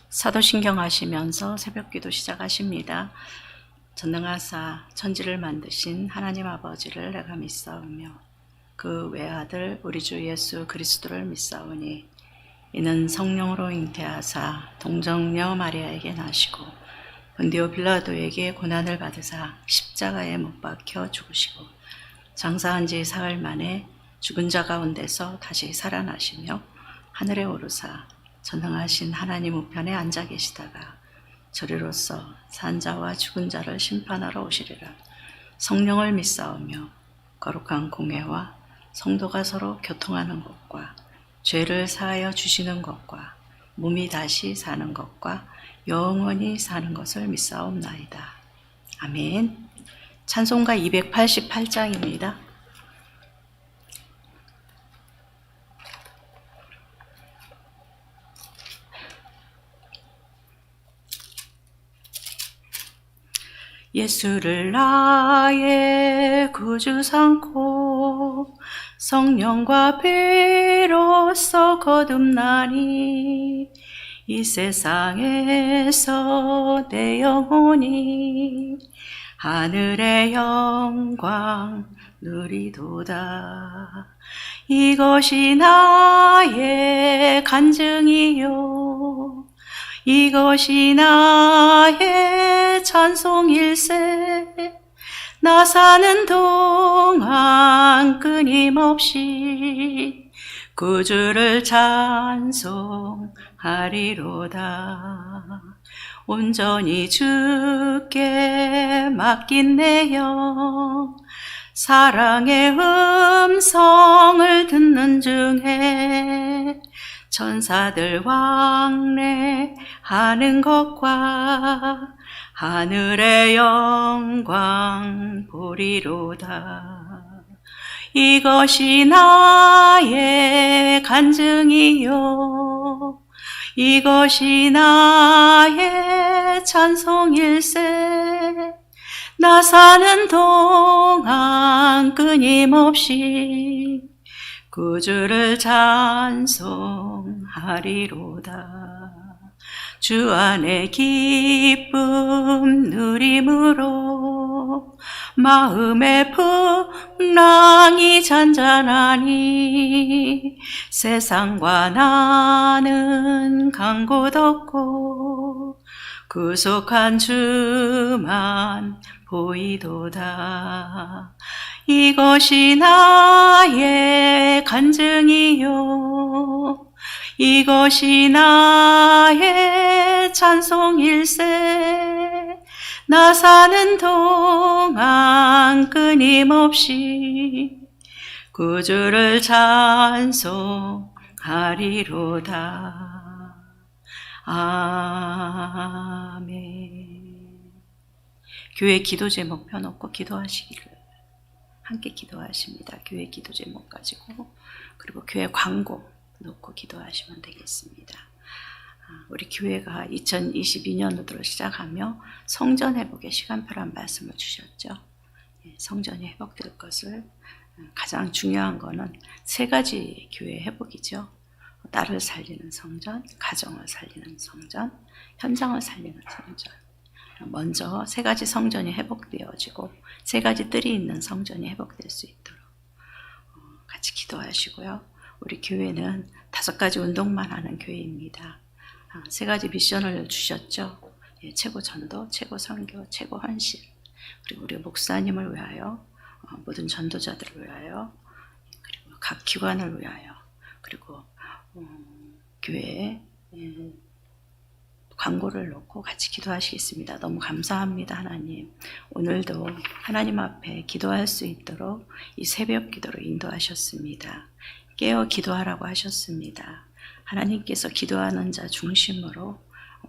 사도신경 하시면서 새벽기도 시작하십니다. 전능하사 천지를 만드신 하나님 아버지를 내가 믿사오며 그 외아들 우리 주 예수 그리스도를 믿사오니 이는 성령으로 잉태하사 동정녀 마리아에게 나시고 본디오 빌라도에게 고난을 받으사 십자가에 못 박혀 죽으시고 장사한 지 사흘 만에 죽은 자 가운데서 다시 살아나시며 하늘에 오르사 전능하신 하나님 우편에 앉아 계시다가 저리로서 산 자와 죽은 자를 심판하러 오시리라. 성령을 믿사오며 거룩한 공회와 성도가 서로 교통하는 것과 죄를 사하여 주시는 것과 몸이 다시 사는 것과 영원히 사는 것을 믿사옵나이다. 아멘. 찬송가 288장입니다. 예수를 나의 구주 삼고 성령과 비로소 거듭나니 이 세상에서 내 영혼이 하늘의 영광 누리도다. 이것이 나의 간증이요 이것이 나의 찬송일세. 나 사는 동안 끊임없이 구주를 찬송하리로다. 온전히 주께 맡긴 내 영 사랑의 음성을 듣는 중에 천사들 왕래하는 것과 하늘의 영광 보리로다. 이것이 나의 간증이요 이것이 나의 찬송일세. 나 사는 동안 끊임없이 구주를 찬송하리로다. 주 안에 기쁨 누림으로 마음의 풍랑이 잔잔하니 세상과 나는 간 곳 없고 구속한 주만 보이도다. 이것이 나의 간증이요 이것이 나의 찬송일세. 나 사는 동안 끊임없이 구주를 찬송하리로다. 아멘. 교회 기도 제목 펴놓고 기도하시기를 함께 기도하십니다. 교회 기도 제목 가지고 그리고 교회 광고 놓고 기도하시면 되겠습니다. 우리 교회가 2022년도로 시작하며 성전 회복의 시간표란 말씀을 주셨죠. 성전이 회복될 것을 가장 중요한 거는 세 가지 교회 회복이죠. 나를 살리는 성전, 가정을 살리는 성전, 현장을 살리는 성전. 먼저 세 가지 성전이 회복되어지고 세 가지 뜰이 있는 성전이 회복될 수 있도록 같이 기도하시고요. 우리 교회는 5가지 운동만 하는 교회입니다. 세 가지 미션을 주셨죠. 최고 전도, 최고 선교, 최고 헌신. 그리고 우리 목사님을 위하여, 모든 전도자들을 위하여, 그리고 각 기관을 위하여, 그리고 교회에 광고를 놓고 같이 기도하시겠습니다. 너무 감사합니다. 하나님. 오늘도 하나님 앞에 기도할 수 있도록 이 새벽 기도로 인도하셨습니다. 깨어 기도하라고 하셨습니다. 하나님께서 기도하는 자 중심으로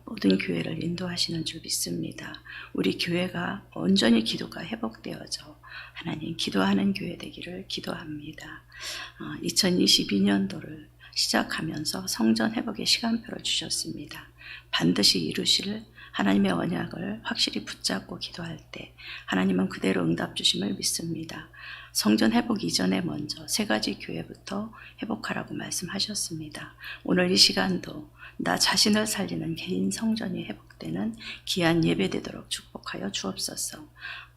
모든 교회를 인도하시는 줄 믿습니다. 우리 교회가 온전히 기도가 회복되어져 하나님 기도하는 교회 되기를 기도합니다. 2022년도를 시작하면서 성전 회복의 시간표를 주셨습니다. 반드시 이루실 하나님의 언약을 확실히 붙잡고 기도할 때 하나님은 그대로 응답 주심을 믿습니다. 성전 회복 이전에 먼저 3가지 교회부터 회복하라고 말씀하셨습니다. 오늘 이 시간도 나 자신을 살리는 개인 성전이 회복되는 귀한 예배되도록 축복하여 주옵소서.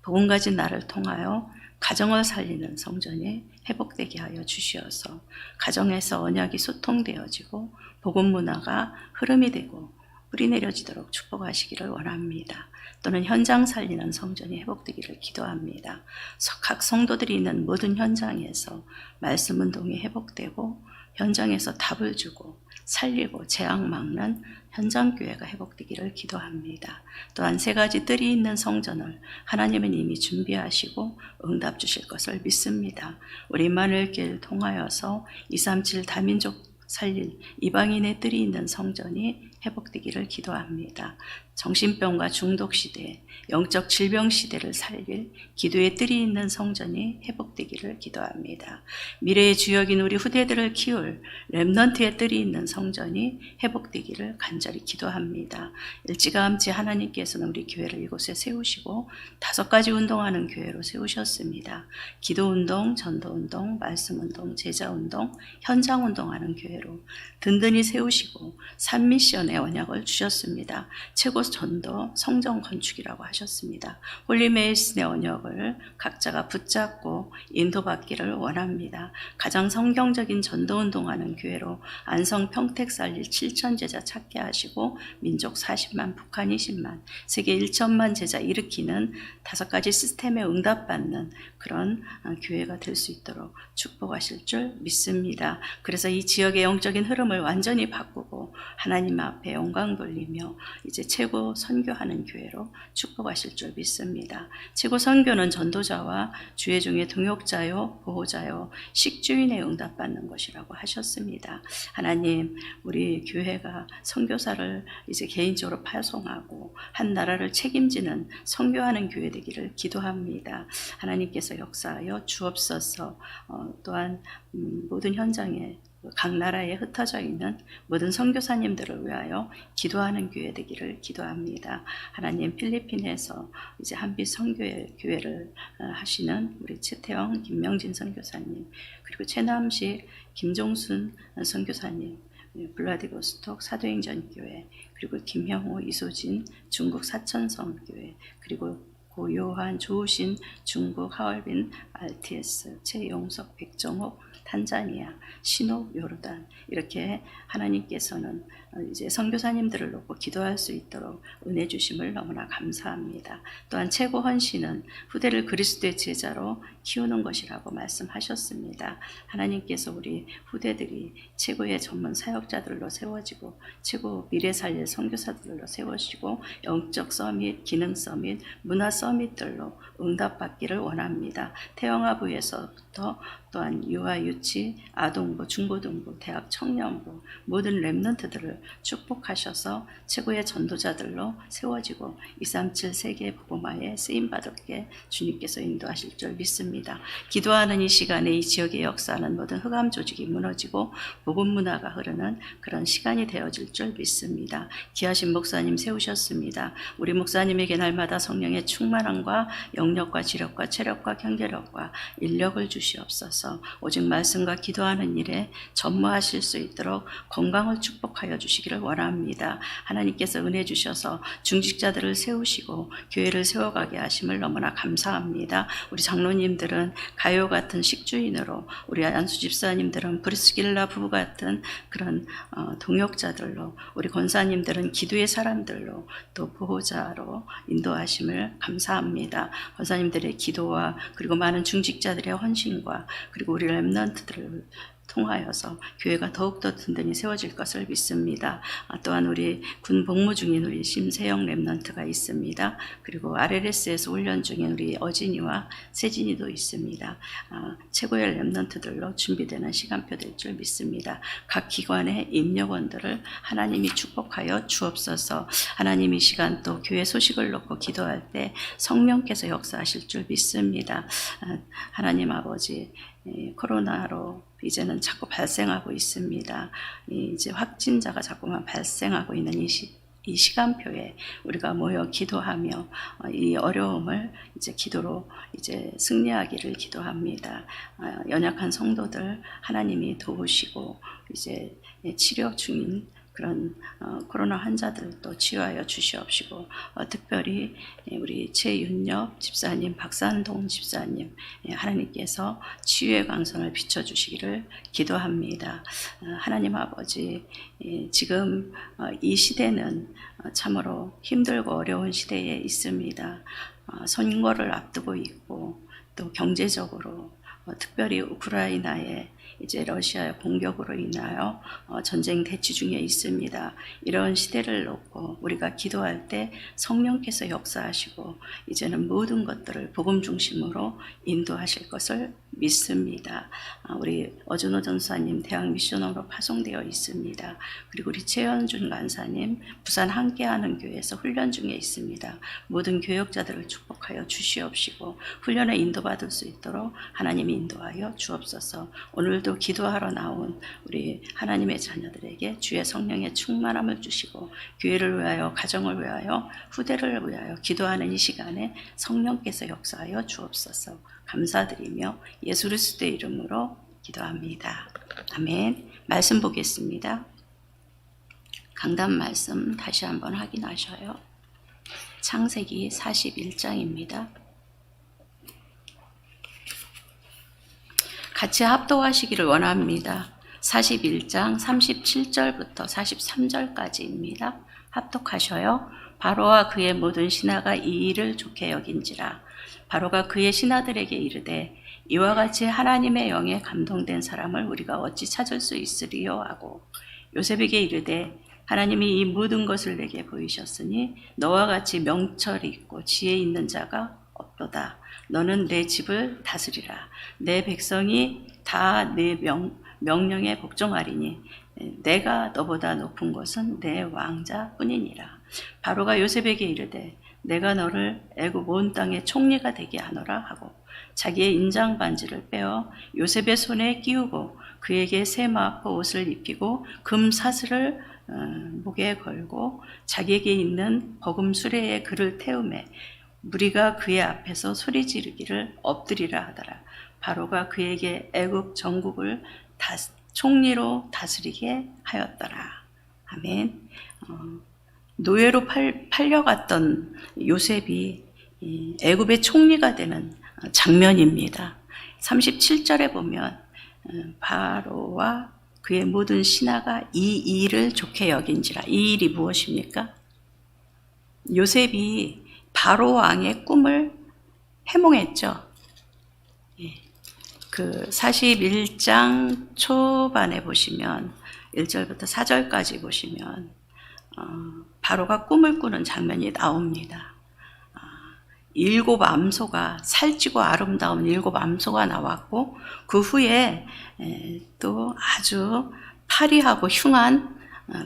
복음 가진 나를 통하여 가정을 살리는 성전이 회복되게 하여 주시어서 가정에서 언약이 소통되어지고 복음 문화가 흐름이 되고 뿌리 내려지도록 축복하시기를 원합니다. 또는 현장 살리는 성전이 회복되기를 기도합니다. 각 성도들이 있는 모든 현장에서 말씀 운동이 회복되고 현장에서 답을 주고 살리고 재앙 막는 현장교회가 회복되기를 기도합니다. 또한 3가지 뜰이 있는 성전을 하나님은 이미 준비하시고 응답 주실 것을 믿습니다. 우리 임마누엘교회를 통하여서 237 다민족 살릴 이방인의 뜰이 있는 성전이 회복되기를 기도합니다. 정신병과 중독 시대, 영적 질병 시대를 살릴 기도의 뜰이 있는 성전이 회복되기를 기도합니다. 미래의 주역인 우리 후대들을 키울 렘넌트의 뜰이 있는 성전이 회복되기를 간절히 기도합니다. 일찌감치 하나님께서는 우리 교회를 이곳에 세우시고 5가지 운동하는 교회로 세우셨습니다. 기도운동, 전도운동, 말씀운동, 제자운동, 현장운동하는 교회로 든든히 세우시고 산미션의 언약을 주셨습니다. 최고 전도 성전 건축이라고 하셨습니다. 홀리메이슨의 언약을 각자가 붙잡고 인도받기를 원합니다. 가장 성경적인 전도운동하는 교회로 안성 평택 살릴 7천 제자 찾게 하시고 민족 40만, 북한 20만, 세계 1천만 제자 일으키는 5가지 시스템에 응답받는 그런 교회가 될 수 있도록 축복하실 줄 믿습니다. 그래서 이 지역의 영적인 흐름을 완전히 바꾸고 하나님 앞에 영광 돌리며 이제 최고 선교하는 교회로 축복하실 줄 믿습니다. 최고 선교는 전도자와 주의 중에 동역자요, 보호자요, 식주인에 응답받는 것이라고 하셨습니다. 하나님, 우리 교회가 선교사를 이제 개인적으로 파송하고 한 나라를 책임지는 선교하는 교회 되기를 기도합니다. 하나님께서 역사하여 주옵소서. 또한 모든 현장에 각 나라에 흩어져 있는 모든 선교사님들을 위하여 기도하는 교회 되기를 기도합니다. 하나님, 필리핀에서 이제 한빛 선교회를 하시는 우리 최태영, 김명진 선교사님, 그리고 최남식, 김종순 선교사님, 블라디보스톡 사도행전교회, 그리고 김형호, 이소진 중국 사천성교회, 그리고 고요한, 조우신 중국 하얼빈 RTS, 최용석, 백정옥 탄자니아, 신옥, 요르단, 이렇게 하나님께서는 이제 선교사님들을 놓고 기도할 수 있도록 은혜 주심을 너무나 감사합니다. 또한 최고 헌신은 후대를 그리스도의 제자로 키우는 것이라고 말씀하셨습니다. 하나님께서 우리 후대들이 최고의 전문 사역자들로 세워지고 최고 미래 살릴 선교사들로 세워지고 영적 서밋, 기능 서밋, 문화 서밋들로 응답받기를 원합니다. 태영아부에서부터 또한 유아, 유치, 아동부, 중고등부, 대학 청년부 모든 렘넌트들을 축복하셔서 최고의 전도자들로 세워지고 237 세계 복음화에 쓰임받을게 주님께서 인도하실 줄 믿습니다. 기도하는 이 시간에 이 지역의 역사는 모든 흑암 조직이 무너지고 복음 문화가 흐르는 그런 시간이 되어질 줄 믿습니다. 귀하신 목사님 세우셨습니다. 우리 목사님에게 날마다 성령의 충만함과 영력과 지력과 체력과 경제력과 인력을 주시옵소서. 오직 말씀과 기도하는 일에 전무하실 수 있도록 건강을 축복하여 주시기를 원합니다. 하나님께서 은혜 주셔서 중직자들을 세우시고 교회를 세워가게 하심을 너무나 감사합니다. 우리 장로님들은 가요 같은 식주인으로, 우리 안수 집사님들은 브리스길라 부부 같은 그런 동역자들로, 우리 권사님들은 기도의 사람들로, 또 보호자로 인도하심을 감사합니다. 권사님들의 기도와 그리고 많은 중직자들의 헌신과 그리고 우리 렘넌트들을 통하여서 교회가 더욱더 든든히 세워질 것을 믿습니다. 또한 우리 군 복무 중인 우리 심세영 렘넌트가 있습니다. 그리고 RLS에서 훈련 중인 우리 어진이와 세진이도 있습니다. 최고의 렘넌트들로 준비되는 시간표 될 줄 믿습니다. 각 기관의 임력원들을 하나님이 축복하여 주옵소서. 하나님 이 시간 또 교회 소식을 놓고 기도할 때 성령께서 역사하실 줄 믿습니다. 하나님 아버지, 코로나로 이제는 자꾸 발생하고 있습니다. 이제 확진자가 자꾸만 발생하고 있는 이 이 시간표에 우리가 모여 기도하며 이 어려움을 이제 기도로 이제 승리하기를 기도합니다. 연약한 성도들 하나님이 도우시고 이제 치료 중인 그런 코로나 환자들도 치유하여 주시옵시고 특별히 우리 최윤엽 집사님, 박산동 집사님 하나님께서 치유의 광선을 비춰주시기를 기도합니다. 하나님 아버지, 지금 이 시대는 참으로 힘들고 어려운 시대에 있습니다. 선거를 앞두고 있고 또 경제적으로 특별히 우크라이나의 이제 러시아의 공격으로 인하여 전쟁 대치 중에 있습니다. 이런 시대를 놓고 우리가 기도할 때 성령께서 역사하시고 이제는 모든 것들을 복음 중심으로 인도하실 것을 믿습니다. 우리 어준호 전사님 대학 미션으로 파송되어 있습니다. 그리고 우리 최현준 간사님 부산 함께하는 교회에서 훈련 중에 있습니다. 모든 교역자들을 축복하여 주시옵시고 훈련에 인도받을 수 있도록 하나님이 인도하여 주옵소서. 오늘도 기도하러 나온 우리 하나님의 자녀들에게 주의 성령의 충만함을 주시고 교회를 위하여, 가정을 위하여, 후대를 위하여 기도하는 이 시간에 성령께서 역사하여 주옵소서. 감사드리며 예수 그리스도의 이름으로 기도합니다. 아멘. 말씀 보겠습니다. 강단 말씀 다시 한번 확인하셔요. 창세기 41장입니다. 같이 합독하시기를 원합니다. 41장 37절부터 43절까지입니다. 합독하셔요. 바로와 그의 모든 신하가 이 일을 좋게 여긴지라. 바로가 그의 신하들에게 이르되 이와 같이 하나님의 영에 감동된 사람을 우리가 어찌 찾을 수 있으리요 하고 요셉에게 이르되 하나님이 이 모든 것을 내게 보이셨으니 너와 같이 명철이 있고 지혜 있는 자가 없도다. 너는 내 집을 다스리라. 내 백성이 다 내 명령에 복종하리니 내가 너보다 높은 것은 내 왕자뿐이니라. 바로가 요셉에게 이르되 내가 너를 애굽 온 땅의 총리가 되게 하노라 하고 자기의 인장 반지를 빼어 요셉의 손에 끼우고 그에게 새 마포 옷을 입히고 금 사슬을 목에 걸고 자기에게 있는 버금 수레에 그를 태우매 무리가 그의 앞에서 소리 지르기를 엎드리라 하더라. 바로가 그에게 애굽 전국을 총리로 다스리게 하였더라. 아멘. 노예로 팔려갔던 요셉이 애굽의 총리가 되는 장면입니다. 37절에 보면 바로와 그의 모든 신하가 이 일을 좋게 여긴지라. 이 일이 무엇입니까? 요셉이 바로 왕의 꿈을 해몽했죠. 그 41장 초반에 보시면 1절부터 4절까지 보시면 바로가 꿈을 꾸는 장면이 나옵니다. 7 암소가 살찌고 아름다운 7 암소가 나왔고 그 후에 또 아주 파리하고 흉한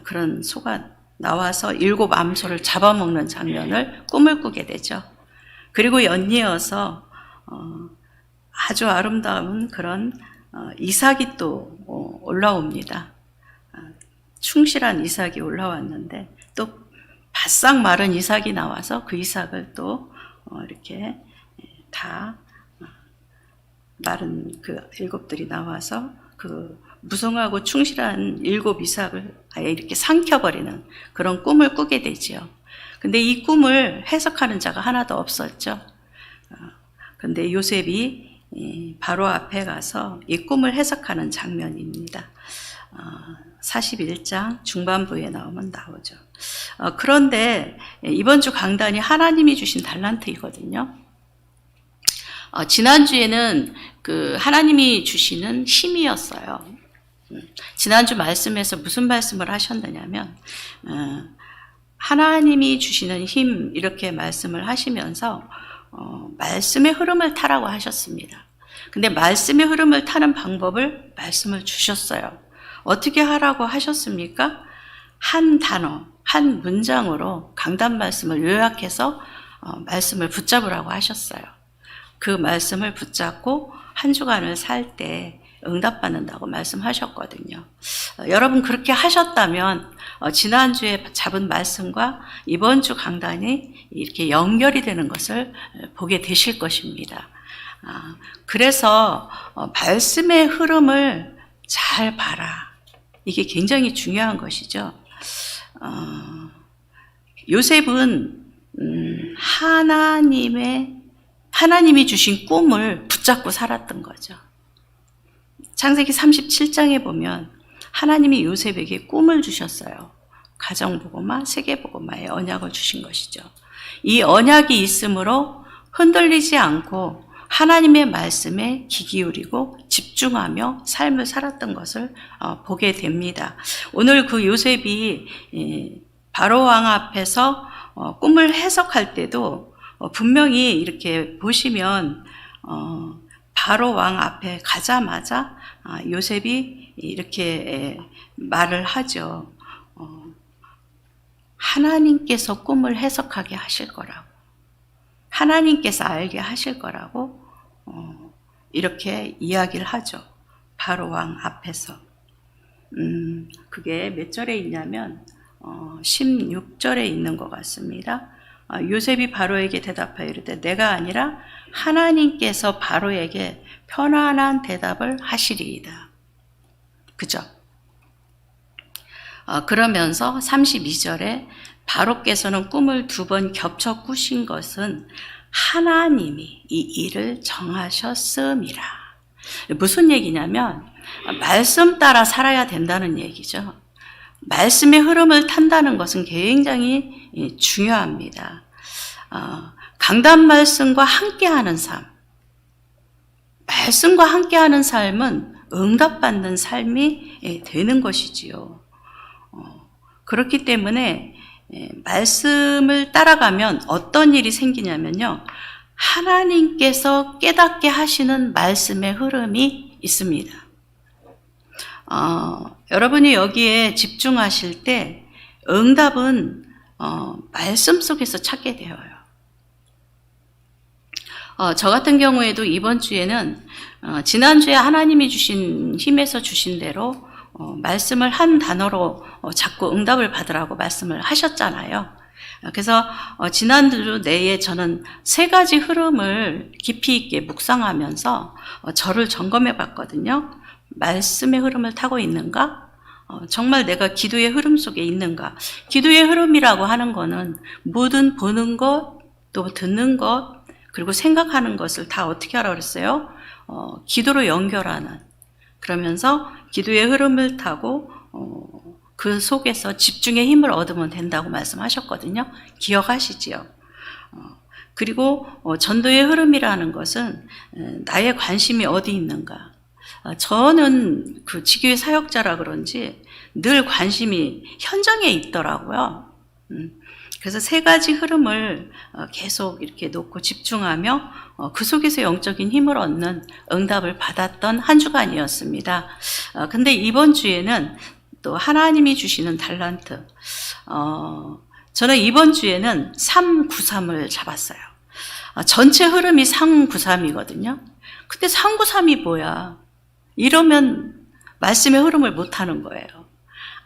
그런 소가 나와서 7 암소를 잡아먹는 장면을 꿈을 꾸게 되죠. 그리고 연이어서 아주 아름다운 그런 이삭이 또 올라옵니다. 충실한 이삭이 올라왔는데 또 바싹 마른 이삭이 나와서 그 이삭을 또 이렇게 다 마른 그 7들이 나와서 그 무성하고 충실한 7 이삭을 아예 이렇게 삼켜버리는 그런 꿈을 꾸게 되지요. 근데 이 꿈을 해석하는 자가 하나도 없었죠. 근데 요셉이 바로 앞에 가서 이 꿈을 해석하는 장면입니다. 41장 중반부에 나오죠. 그런데 이번 주 강단이 하나님이 주신 달란트이거든요. 지난주에는 그 하나님이 주시는 힘이었어요. 지난주 말씀에서 무슨 말씀을 하셨느냐면 하나님이 주시는 힘 이렇게 말씀을 하시면서 말씀의 흐름을 타라고 하셨습니다. 근데 말씀의 흐름을 타는 방법을 말씀을 주셨어요. 어떻게 하라고 하셨습니까? 한 단어, 한 문장으로 강단 말씀을 요약해서 말씀을 붙잡으라고 하셨어요. 그 말씀을 붙잡고 한 주간을 살 때 응답받는다고 말씀하셨거든요. 여러분 그렇게 하셨다면 지난주에 잡은 말씀과 이번 주 강단이 이렇게 연결이 되는 것을 보게 되실 것입니다. 그래서 말씀의 흐름을 잘 봐라. 이게 굉장히 중요한 것이죠. 요셉은 하나님이 주신 꿈을 붙잡고 살았던 거죠. 창세기 37장에 보면 하나님이 요셉에게 꿈을 주셨어요. 가정보고마, 세계보고마의 언약을 주신 것이죠. 이 언약이 있으므로 흔들리지 않고 하나님의 말씀에 귀 기울이고 집중하며 삶을 살았던 것을 보게 됩니다. 오늘 그 요셉이 바로 왕 앞에서 꿈을 해석할 때도 분명히 이렇게 보시면 바로 왕 앞에 가자마자 요셉이 이렇게 말을 하죠. 하나님께서 꿈을 해석하게 하실 거라고, 하나님께서 알게 하실 거라고 이렇게 이야기를 하죠. 바로 왕 앞에서. 그게 몇 절에 있냐면 16절에 있는 것 같습니다. 요셉이 바로에게 대답하여 이르되 내가 아니라 하나님께서 바로에게 편안한 대답을 하시리이다. 그죠? 그러면서 32절에 바로께서는 꿈을 2번 겹쳐 꾸신 것은 하나님이 이 일을 정하셨음이라. 무슨 얘기냐면 말씀 따라 살아야 된다는 얘기죠. 말씀의 흐름을 탄다는 것은 굉장히 중요합니다. 강단 말씀과 함께하는 삶, 말씀과 함께하는 삶은 응답받는 삶이 되는 것이지요. 그렇기 때문에 말씀을 따라가면 어떤 일이 생기냐면요, 하나님께서 깨닫게 하시는 말씀의 흐름이 있습니다. 여러분이 여기에 집중하실 때 응답은 말씀 속에서 찾게 되어요. 저 같은 경우에도 이번 주에는 지난주에 하나님이 주신 힘에서 주신 대로 말씀을 한 단어로 자꾸 응답을 받으라고 말씀을 하셨잖아요. 그래서 지난주 내에 저는 3가지 흐름을 깊이 있게 묵상하면서 저를 점검해 봤거든요. 말씀의 흐름을 타고 있는가? 정말 내가 기도의 흐름 속에 있는가? 기도의 흐름이라고 하는 거는 모든 보는 것, 또 듣는 것, 그리고 생각하는 것을 다 어떻게 하라고 그랬어요? 기도로 연결하는. 그러면서 기도의 흐름을 타고 그 속에서 집중의 힘을 얻으면 된다고 말씀하셨거든요. 기억하시지요? 그리고 전도의 흐름이라는 것은 나의 관심이 어디 있는가? 저는 그 지교회 사역자라 그런지 늘 관심이 현장에 있더라고요. 그래서 3가지 흐름을 계속 이렇게 놓고 집중하며 그 속에서 영적인 힘을 얻는 응답을 받았던 한 주간이었습니다. 근데 이번 주에는 또 하나님이 주시는 달란트, 저는 이번 주에는 393을 잡았어요. 전체 흐름이 393이거든요. 근데 393이 뭐야? 이러면 말씀의 흐름을 못하는 거예요.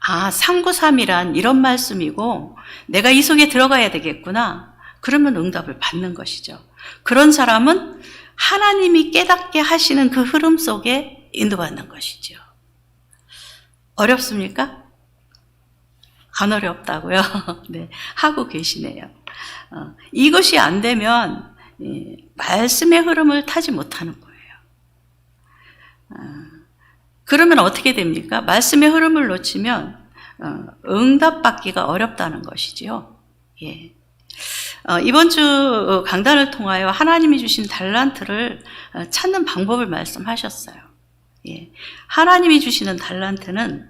393이란 이런 말씀이고 내가 이 속에 들어가야 되겠구나. 그러면 응답을 받는 것이죠. 그런 사람은 하나님이 깨닫게 하시는 그 흐름 속에 인도받는 것이죠. 어렵습니까? 안 어렵다고요? 네, 하고 계시네요. 이것이 안 되면 말씀의 흐름을 타지 못하는 거예요. 그러면 어떻게 됩니까? 말씀의 흐름을 놓치면 응답받기가 어렵다는 것이지요. 예. 이번 주 강단을 통하여 하나님이 주신 달란트를 찾는 방법을 말씀하셨어요. 예. 하나님이 주시는 달란트는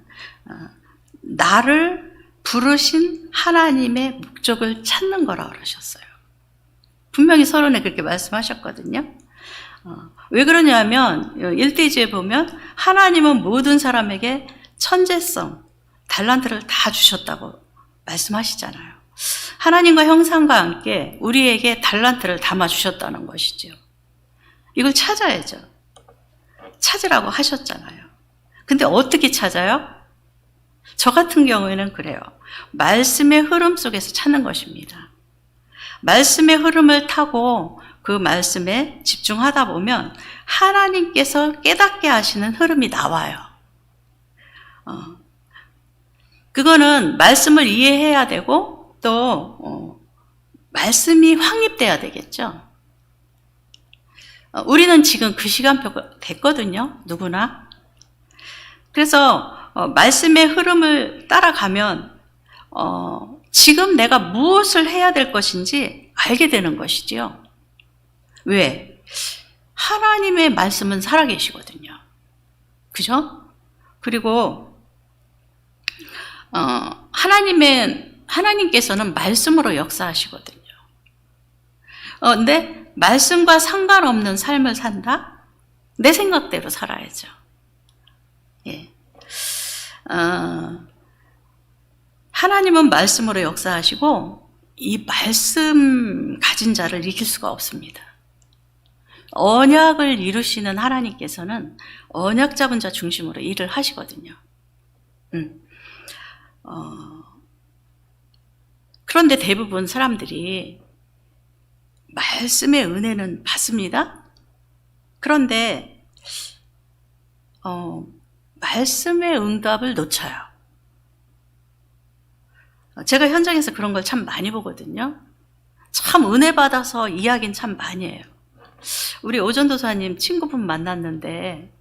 나를 부르신 하나님의 목적을 찾는 거라고 그러셨어요. 분명히 서론에 그렇게 말씀하셨거든요. 왜 그러냐면 1대지에 보면 하나님은 모든 사람에게 천재성, 달란트를 다 주셨다고 말씀하시잖아요. 하나님과 형상과 함께 우리에게 달란트를 담아 주셨다는 것이죠. 이걸 찾아야죠. 찾으라고 하셨잖아요. 근데 어떻게 찾아요? 저 같은 경우에는 그래요. 말씀의 흐름 속에서 찾는 것입니다. 말씀의 흐름을 타고 그 말씀에 집중하다 보면 하나님께서 깨닫게 하시는 흐름이 나와요. 그거는 말씀을 이해해야 되고 또 말씀이 확립돼야 되겠죠. 우리는 지금 그 시간표가 됐거든요. 누구나. 그래서 말씀의 흐름을 따라가면 지금 내가 무엇을 해야 될 것인지 알게 되는 것이지요. 왜? 하나님의 말씀은 살아계시거든요. 그죠? 그리고 하나님께서는 말씀으로 역사하시거든요. 근데 말씀과 상관없는 삶을 산다? 내 생각대로 살아야죠. 예. 하나님은 말씀으로 역사하시고 이 말씀 가진 자를 이길 수가 없습니다. 언약을 이루시는 하나님께서는 언약 잡은 자 중심으로 일을 하시거든요. 그런데 대부분 사람들이 말씀의 은혜는 받습니다. 그런데 말씀의 응답을 놓쳐요. 제가 현장에서 그런 걸 참 많이 보거든요. 참 은혜 받아서 이야기는 참 많이 해요. 우리 오전도사님 친구분 만났는데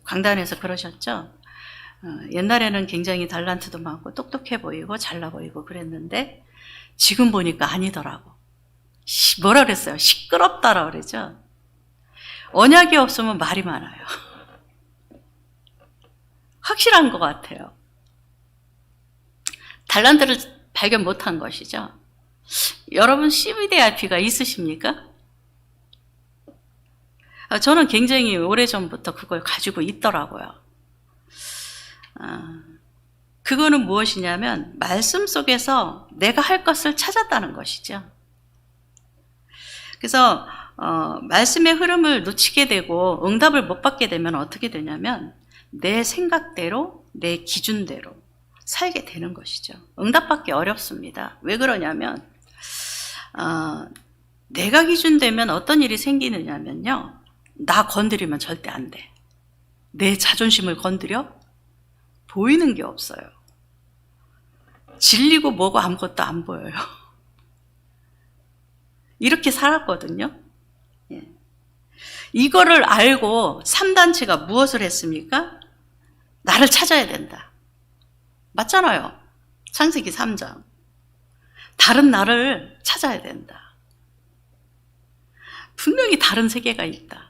강단에서 그러셨죠. 옛날에는 굉장히 달란트도 많고 똑똑해 보이고 잘나 보이고 그랬는데 지금 보니까 아니더라고. 뭐라 그랬어요? 시끄럽다라 그러죠. 언약이 없으면 말이 많아요. 확실한 것 같아요. 달란트를 발견 못한 것이죠. 여러분 CVDIP가 있으십니까? 저는 굉장히 오래전부터 그걸 가지고 있더라고요. 그거는 무엇이냐면 말씀 속에서 내가 할 것을 찾았다는 것이죠. 그래서 말씀의 흐름을 놓치게 되고 응답을 못 받게 되면 어떻게 되냐면 내 생각대로 내 기준대로 살게 되는 것이죠. 응답받기 어렵습니다. 왜 그러냐면 내가 기준되면 어떤 일이 생기느냐면요. 나 건드리면 절대 안 돼. 내 자존심을 건드려? 보이는 게 없어요. 질리고 뭐고 아무것도 안 보여요. 이렇게 살았거든요. 예. 이거를 알고 3단체가 무엇을 했습니까? 나를 찾아야 된다. 맞잖아요. 창세기 3장. 다른 나를 찾아야 된다. 분명히 다른 세계가 있다.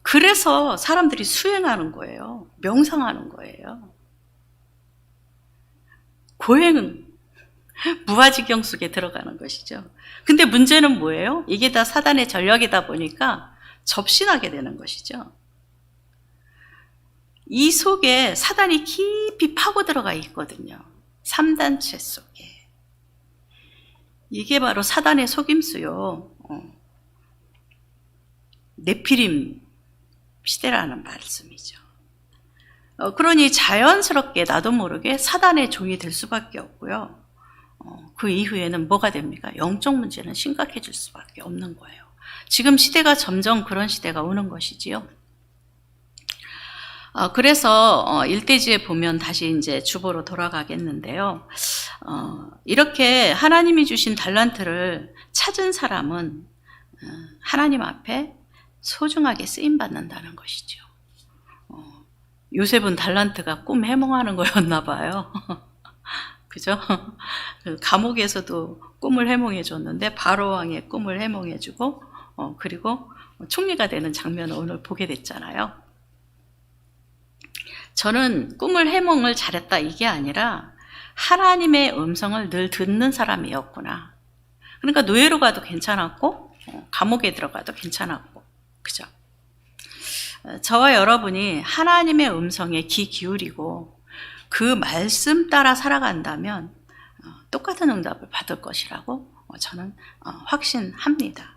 그래서 사람들이 수행하는 거예요. 명상하는 거예요. 고행은 무아지경 속에 들어가는 것이죠. 근데 문제는 뭐예요? 이게 다 사단의 전략이다 보니까 접신하게 되는 것이죠. 이 속에 사단이 깊이 파고 들어가 있거든요. 3단체 속에. 이게 바로 사단의 속임수요. 네피림 시대라는 말씀이죠. 그러니 자연스럽게 나도 모르게 사단의 종이 될 수밖에 없고요. 그 이후에는 뭐가 됩니까? 영적 문제는 심각해질 수밖에 없는 거예요. 지금 시대가 점점 그런 시대가 오는 것이지요. 그래서 1대지에 보면 다시 이제 주보로 돌아가겠는데요. 이렇게 하나님이 주신 달란트를 찾은 사람은 하나님 앞에 소중하게 쓰임받는다는 것이죠. 요셉은 달란트가 꿈 해몽하는 거였나 봐요. 그죠? 감옥에서도 꿈을 해몽해 줬는데 바로왕의 꿈을 해몽해 주고 그리고 총리가 되는 장면을 오늘 보게 됐잖아요. 저는 꿈을 해몽을 잘했다 이게 아니라 하나님의 음성을 늘 듣는 사람이었구나. 그러니까 노예로 가도 괜찮았고 감옥에 들어가도 괜찮았고 그죠? 저와 여러분이 하나님의 음성에 귀 기울이고 그 말씀 따라 살아간다면 똑같은 응답을 받을 것이라고 저는 확신합니다.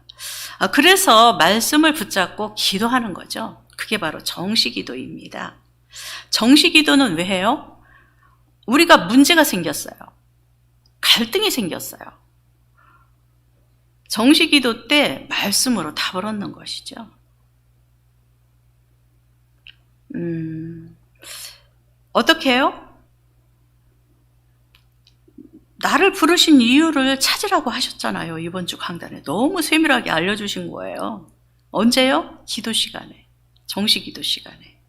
그래서 말씀을 붙잡고 기도하는 거죠. 그게 바로 정시기도입니다. 정시기도는 왜 해요? 우리가 문제가 생겼어요. 갈등이 생겼어요. 정시기도 때 말씀으로 답을 얻는 것이죠. 어떻게 해요? 나를 부르신 이유를 찾으라고 하셨잖아요. 이번 주 강단에 너무 세밀하게 알려주신 거예요. 언제요? 기도 시간에, 정시기도 시간에.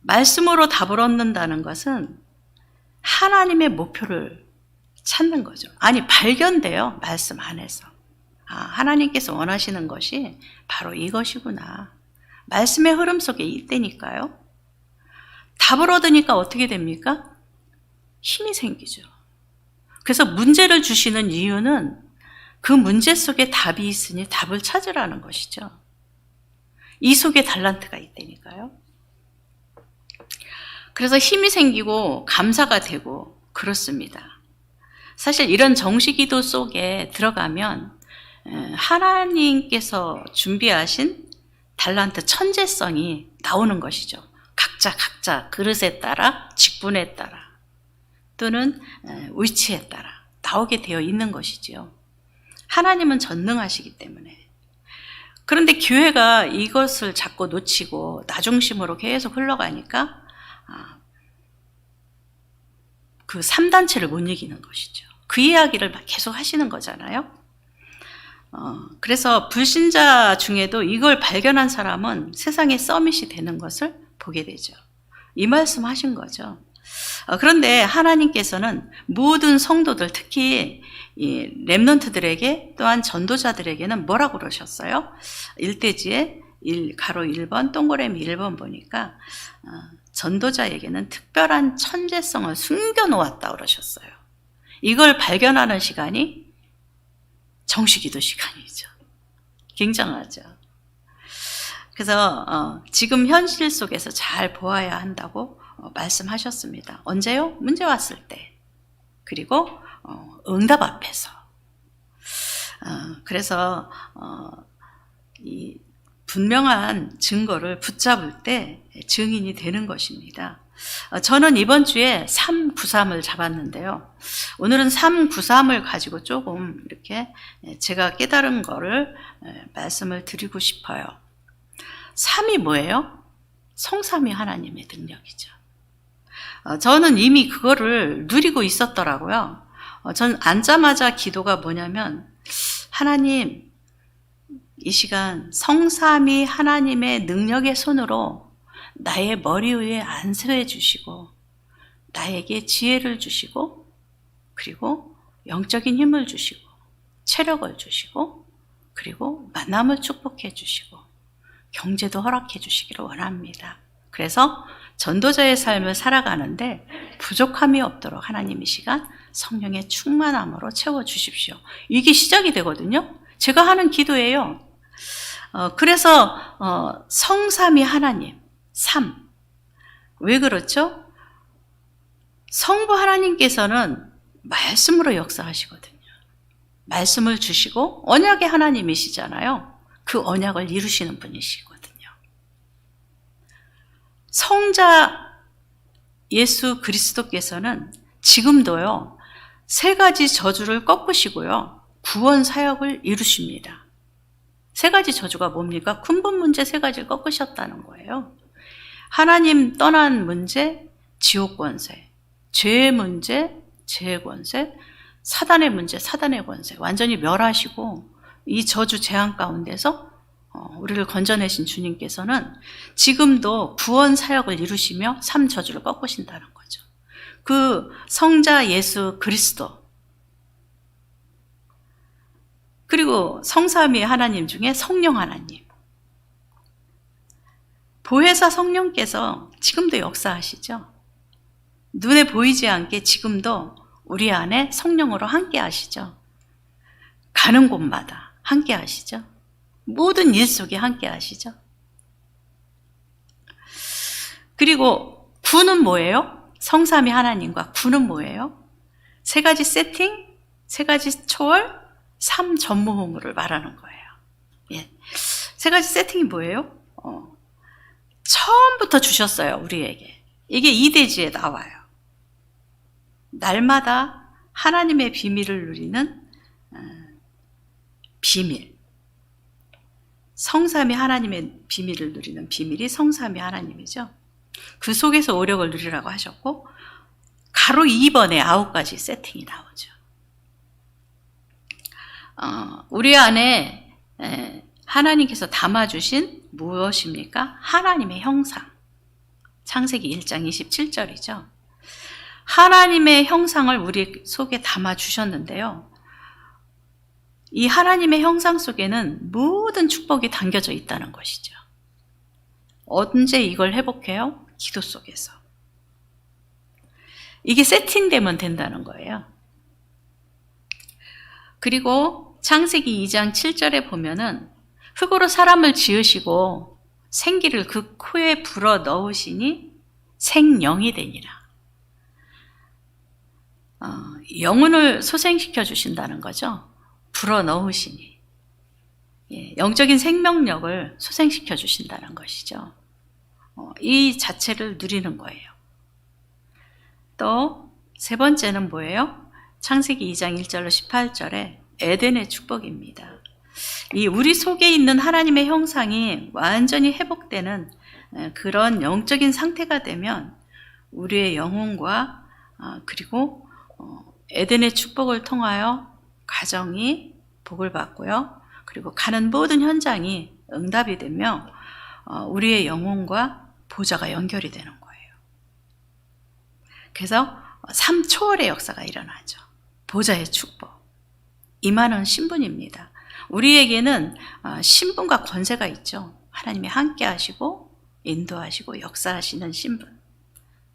말씀으로 답을 얻는다는 것은 하나님의 목표를 찾는 거죠. 아니, 발견돼요. 말씀 안에서. 아, 하나님께서 원하시는 것이 바로 이것이구나. 말씀의 흐름 속에 있다니까요. 답을 얻으니까 어떻게 됩니까? 힘이 생기죠. 그래서 문제를 주시는 이유는 그 문제 속에 답이 있으니 답을 찾으라는 것이죠. 이 속에 달란트가 있다니까요. 그래서 힘이 생기고 감사가 되고 그렇습니다. 사실 이런 정시기도 속에 들어가면 하나님께서 준비하신 달란트 천재성이 나오는 것이죠. 각자 그릇에 따라, 직분에 따라 또는 위치에 따라 나오게 되어 있는 것이지요. 하나님은 전능하시기 때문에. 그런데 교회가 이것을 자꾸 놓치고 나 중심으로 계속 흘러가니까 그 3단체를 못 이기는 것이죠. 그 이야기를 계속 하시는 거잖아요. 그래서 불신자 중에도 이걸 발견한 사람은 세상에 서밋이 되는 것을 보게 되죠. 이 말씀 하신 거죠. 그런데 하나님께서는 모든 성도들, 특히 이 렘넌트들에게 또한 전도자들에게는 뭐라고 그러셨어요? 1대지에 가로 1번, 동그라미 1번 보니까 전도자에게는 특별한 천재성을 숨겨놓았다 그러셨어요. 이걸 발견하는 시간이 정시기도 시간이죠. 굉장하죠. 그래서 지금 현실 속에서 잘 보아야 한다고 말씀하셨습니다. 언제요? 문제 왔을 때. 그리고 응답 앞에서. 그래서 이 분명한 증거를 붙잡을 때 증인이 되는 것입니다. 저는 이번 주에 393을 잡았는데요. 오늘은 393을 가지고 조금 이렇게 제가 깨달은 거를 말씀을 드리고 싶어요. 3이 뭐예요? 성삼위 하나님의 능력이죠. 저는 이미 그거를 누리고 있었더라고요. 전 앉자마자 기도가 뭐냐면, 하나님, 이 시간 성삼위 하나님의 능력의 손으로 나의 머리 위에 안수해 주시고, 나에게 지혜를 주시고, 그리고 영적인 힘을 주시고, 체력을 주시고, 그리고 만남을 축복해 주시고, 경제도 허락해 주시기를 원합니다. 그래서 전도자의 삶을 살아가는데 부족함이 없도록 하나님 이 시간 성령의 충만함으로 채워주십시오. 이게 시작이 되거든요. 제가 하는 기도예요. 그래서 성삼위 하나님, 3. 왜 그렇죠? 성부 하나님께서는 말씀으로 역사하시거든요. 말씀을 주시고 언약의 하나님이시잖아요. 그 언약을 이루시는 분이시거든요. 성자 예수 그리스도께서는 지금도요, 3가지 저주를 꺾으시고요, 구원 사역을 이루십니다. 3가지 저주가 뭡니까? 근본 문제 3가지를 꺾으셨다는 거예요. 하나님 떠난 문제, 지옥 권세, 죄의 문제, 죄의 권세, 사단의 문제, 사단의 권세 완전히 멸하시고 이 저주 재앙 가운데서 우리를 건져내신 주님께서는 지금도 구원 사역을 이루시며 3저주를 꺾으신다는 거죠. 그 성자 예수 그리스도, 그리고 성삼위 하나님 중에 성령 하나님, 보혜사 성령께서 지금도 역사하시죠. 눈에 보이지 않게 지금도 우리 안에 성령으로 함께 하시죠. 가는 곳마다 함께 하시죠. 모든 일 속에 함께 하시죠. 그리고 구는 뭐예요? 성삼위 하나님과 구는 뭐예요? 3가지 세팅, 3가지 초월, 3 전무후무를 말하는 거예요. 예. 세 가지 세팅이 뭐예요? 처음부터 주셨어요, 우리에게. 이게 이대지에 나와요. 날마다 하나님의 비밀을 누리는 비밀. 성삼위 하나님의 비밀을 누리는 비밀이 성삼위 하나님이죠. 그 속에서 오력을 누리라고 하셨고, 가로 2번에 9가지 세팅이 나오죠. 우리 안에 하나님께서 담아주신 무엇입니까? 하나님의 형상. 창세기 1장 27절이죠. 하나님의 형상을 우리 속에 담아주셨는데요. 이 하나님의 형상 속에는 모든 축복이 담겨져 있다는 것이죠. 언제 이걸 회복해요? 기도 속에서. 이게 세팅되면 된다는 거예요. 그리고 창세기 2장 7절에 보면은 흙으로 사람을 지으시고 생기를 그 코에 불어 넣으시니 생령이 되니라. 영혼을 소생시켜 주신다는 거죠. 불어 넣으시니. 영적인 생명력을 소생시켜 주신다는 것이죠. 이 자체를 누리는 거예요. 또 세 번째는 뭐예요? 창세기 2장 1절로 18절에 에덴의 축복입니다. 이 우리 속에 있는 하나님의 형상이 완전히 회복되는 그런 영적인 상태가 되면 우리의 영혼과 그리고 에덴의 축복을 통하여 가정이 복을 받고요. 그리고 가는 모든 현장이 응답이 되며 우리의 영혼과 보좌가 연결이 되는 거예요. 그래서 삼초월의 역사가 일어나죠. 보좌의 축복. 임하는 신분입니다. 우리에게는 신분과 권세가 있죠. 하나님이 함께 하시고 인도하시고 역사하시는 신분.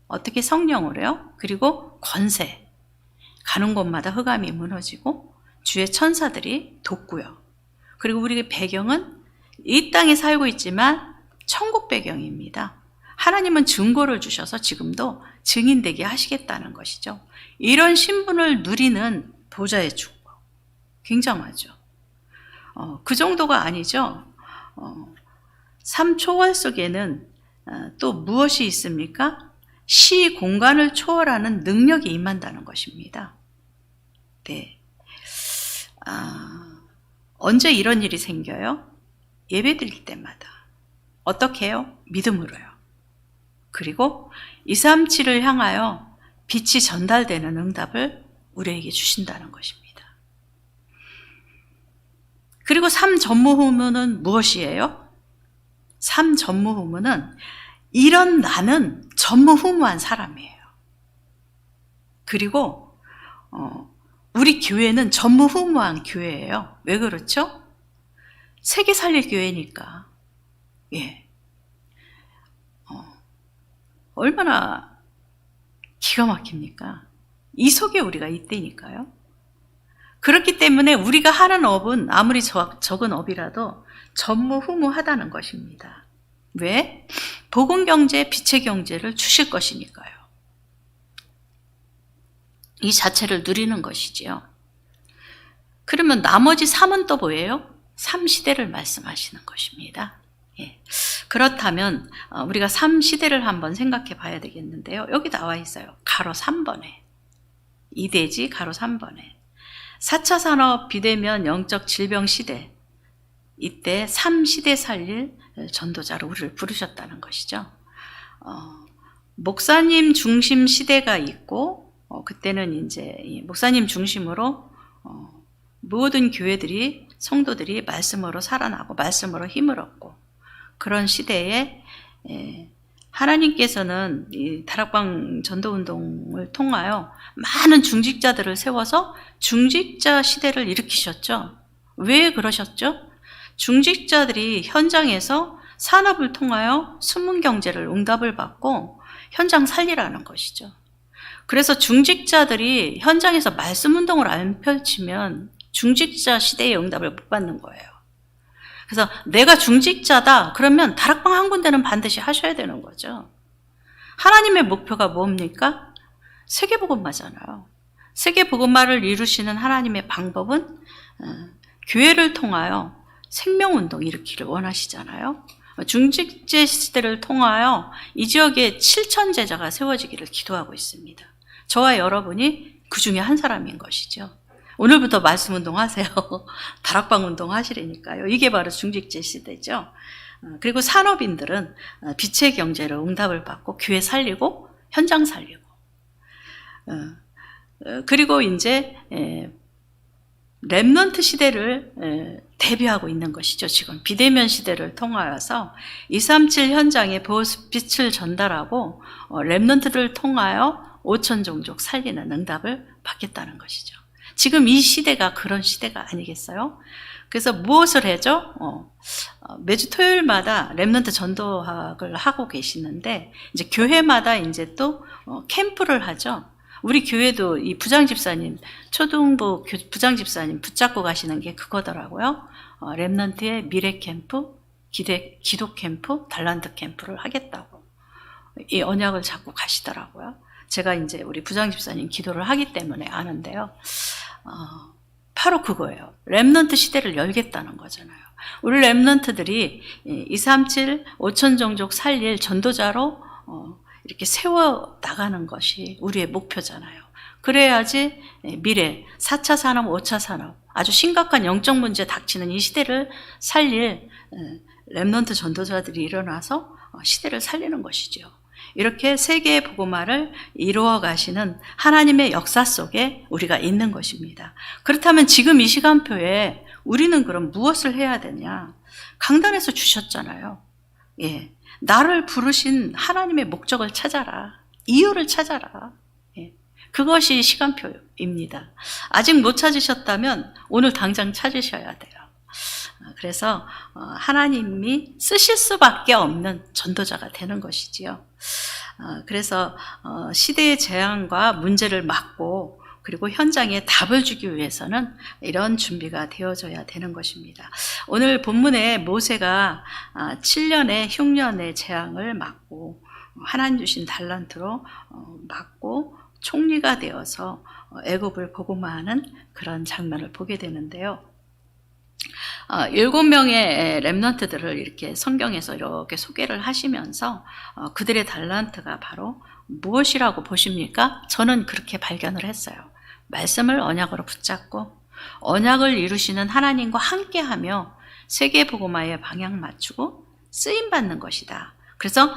어떻게 성령으로요? 그리고 권세. 가는 곳마다 흑암이 무너지고 주의 천사들이 돕고요. 그리고 우리의 배경은 이 땅에 살고 있지만 천국 배경입니다. 하나님은 증거를 주셔서 지금도 증인되게 하시겠다는 것이죠. 이런 신분을 누리는 보좌의 축복. 굉장하죠. 그 정도가 아니죠. 삼초월 속에는 또 무엇이 있습니까? 시 공간을 초월하는 능력이 임한다는 것입니다. 네. 언제 이런 일이 생겨요? 예배 드릴 때마다. 어떻게 해요? 믿음으로요. 그리고 237을 향하여 빛이 전달되는 응답을 우리에게 주신다는 것입니다. 그리고 3전무후무는 무엇이에요? 3전무후무는 이런 나는 전무후무한 사람이에요. 그리고 우리 교회는 전무후무한 교회예요. 왜 그렇죠? 세계 살릴 교회니까. 예. 얼마나 기가 막힙니까? 이 속에 우리가 있다니까요. 그렇기 때문에 우리가 하는 업은 아무리 적은 업이라도 전무후무하다는 것입니다. 왜? 복음 경제, 빛의 경제를 주실 것이니까요. 이 자체를 누리는 것이지요. 그러면 나머지 3은 또 뭐예요? 3시대를 말씀하시는 것입니다. 예. 그렇다면 우리가 3시대를 한번 생각해 봐야 되겠는데요. 여기 나와 있어요. 가로 3번에. 이대지 가로 3번에. 4차 산업 비대면 영적 질병 시대. 이때 3시대 살릴 전도자로 우리를 부르셨다는 것이죠. 목사님 중심 시대가 있고 그때는 이제 목사님 중심으로 모든 교회들이 성도들이 말씀으로 살아나고 말씀으로 힘을 얻고 그런 시대에 하나님께서는 이 다락방 전도운동을 통하여 많은 중직자들을 세워서 중직자 시대를 일으키셨죠. 왜 그러셨죠? 중직자들이 현장에서 산업을 통하여 숨은 경제를 응답을 받고 현장 살리라는 것이죠. 그래서 중직자들이 현장에서 말씀 운동을 안 펼치면 중직자 시대의 응답을 못 받는 거예요. 그래서 내가 중직자다 그러면 다락방 한 군데는 반드시 하셔야 되는 거죠. 하나님의 목표가 뭡니까? 세계복음화잖아요. 세계복음화를 이루시는 하나님의 방법은 교회를 통하여 생명운동 일으키를 원하시잖아요. 중직제 시대를 통하여 이 지역에 7천 제자가 세워지기를 기도하고 있습니다. 저와 여러분이 그 중에 한 사람인 것이죠. 오늘부터 말씀운동 하세요. 다락방 운동 하시라니까요. 이게 바로 중직제 시대죠. 그리고 산업인들은 빛의 경제로 응답을 받고 교회 살리고 현장 살리고, 그리고 이제 렘넌트 시대를 대비하고 있는 것이죠. 지금 비대면 시대를 통하여서 237 현장에 빛을 전달하고 렘넌트를 통하여 5천 종족 살리는 응답을 받겠다는 것이죠. 지금 이 시대가 그런 시대가 아니겠어요? 그래서 무엇을 해죠? 매주 토요일마다 렘넌트 전도학을 하고 계시는데, 이제 교회마다 이제 또 캠프를 하죠. 우리 교회도 이 부장집사님, 초등부 부장집사님 붙잡고 가시는 게 그거더라고요. 렘넌트의 미래 캠프, 기도 캠프, 달란트 캠프를 하겠다고 이 언약을 잡고 가시더라고요. 제가 이제 우리 부장집사님 기도를 하기 때문에 아는데요. 바로 그거예요. 렘넌트 시대를 열겠다는 거잖아요. 우리 렘넌트들이 237, 5천 종족 살릴 전도자로 이렇게 세워 나가는 것이 우리의 목표잖아요. 그래야지 미래 4차 산업, 5차 산업, 아주 심각한 영적 문제 닥치는 이 시대를 살릴 렘넌트 전도자들이 일어나서 시대를 살리는 것이죠. 이렇게 세계의 복음화를 이루어 가시는 하나님의 역사 속에 우리가 있는 것입니다. 그렇다면 지금 이 시간표에 우리는 그럼 무엇을 해야 되냐? 강단에서 주셨잖아요. 예. 나를 부르신 하나님의 목적을 찾아라. 이유를 찾아라. 예. 그것이 시간표입니다. 아직 못 찾으셨다면 오늘 당장 찾으셔야 돼요. 그래서 하나님이 쓰실 수밖에 없는 전도자가 되는 것이지요. 그래서 시대의 재앙과 문제를 막고 그리고 현장에 답을 주기 위해서는 이런 준비가 되어져야 되는 것입니다. 오늘 본문에 모세가 7년의 흉년의 재앙을 막고 하나님 주신 달란트로 막고 총리가 되어서 애굽을 복음화하는 그런 장면을 보게 되는데요. 7명의 렘넌트들을 이렇게 성경에서 이렇게 소개를 하시면서 그들의 달란트가 바로 무엇이라고 보십니까? 저는 그렇게 발견을 했어요. 말씀을 언약으로 붙잡고 언약을 이루시는 하나님과 함께하며 세계 복음화의 방향 맞추고 쓰임 받는 것이다. 그래서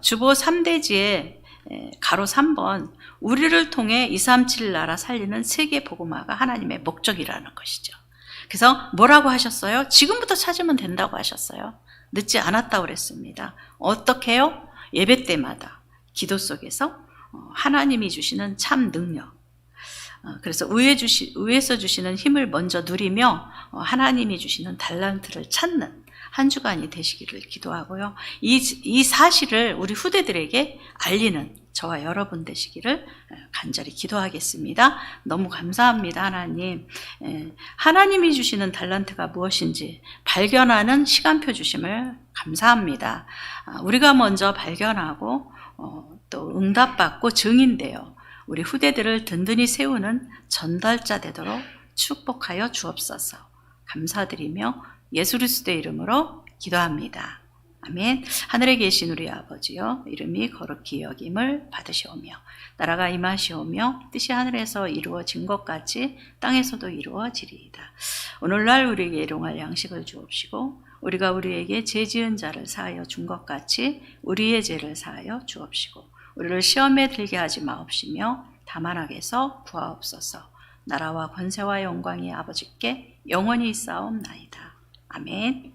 주보 3대지에 가로 3번 우리를 통해 237 나라 살리는 세계 복음화가 하나님의 목적이라는 것이죠. 그래서 뭐라고 하셨어요? 지금부터 찾으면 된다고 하셨어요. 늦지 않았다고 그랬습니다. 어떻게 해요? 예배 때마다 기도 속에서 하나님이 주시는 참 능력, 그래서 위에서 주시는 힘을 먼저 누리며 하나님이 주시는 달란트를 찾는 한 주간이 되시기를 기도하고요. 이 사실을 우리 후대들에게 알리는 저와 여러분 되시기를 간절히 기도하겠습니다. 너무 감사합니다, 하나님. 하나님이 주시는 달란트가 무엇인지 발견하는 시간표 주심을 감사합니다. 우리가 먼저 발견하고 또 응답받고 증인되어 우리 후대들을 든든히 세우는 전달자 되도록 축복하여 주옵소서. 감사드리며 예수 그리스도의 이름으로 기도합니다. 아멘. 하늘에 계신 우리 아버지여, 이름이 거룩히 여김을 받으시오며 나라가 임하시오며 뜻이 하늘에서 이루어진 것 같이 땅에서도 이루어지리이다. 오늘날 우리에게 일용할 양식을 주옵시고 우리가 우리에게 죄 지은 자를 사하여 준 것 같이 우리의 죄를 사하여 주옵시고 우리를 시험에 들게 하지 마옵시며 다만 악에서 구하옵소서. 나라와 권세와 영광이 아버지께 영원히 있사옵나이다. 아멘.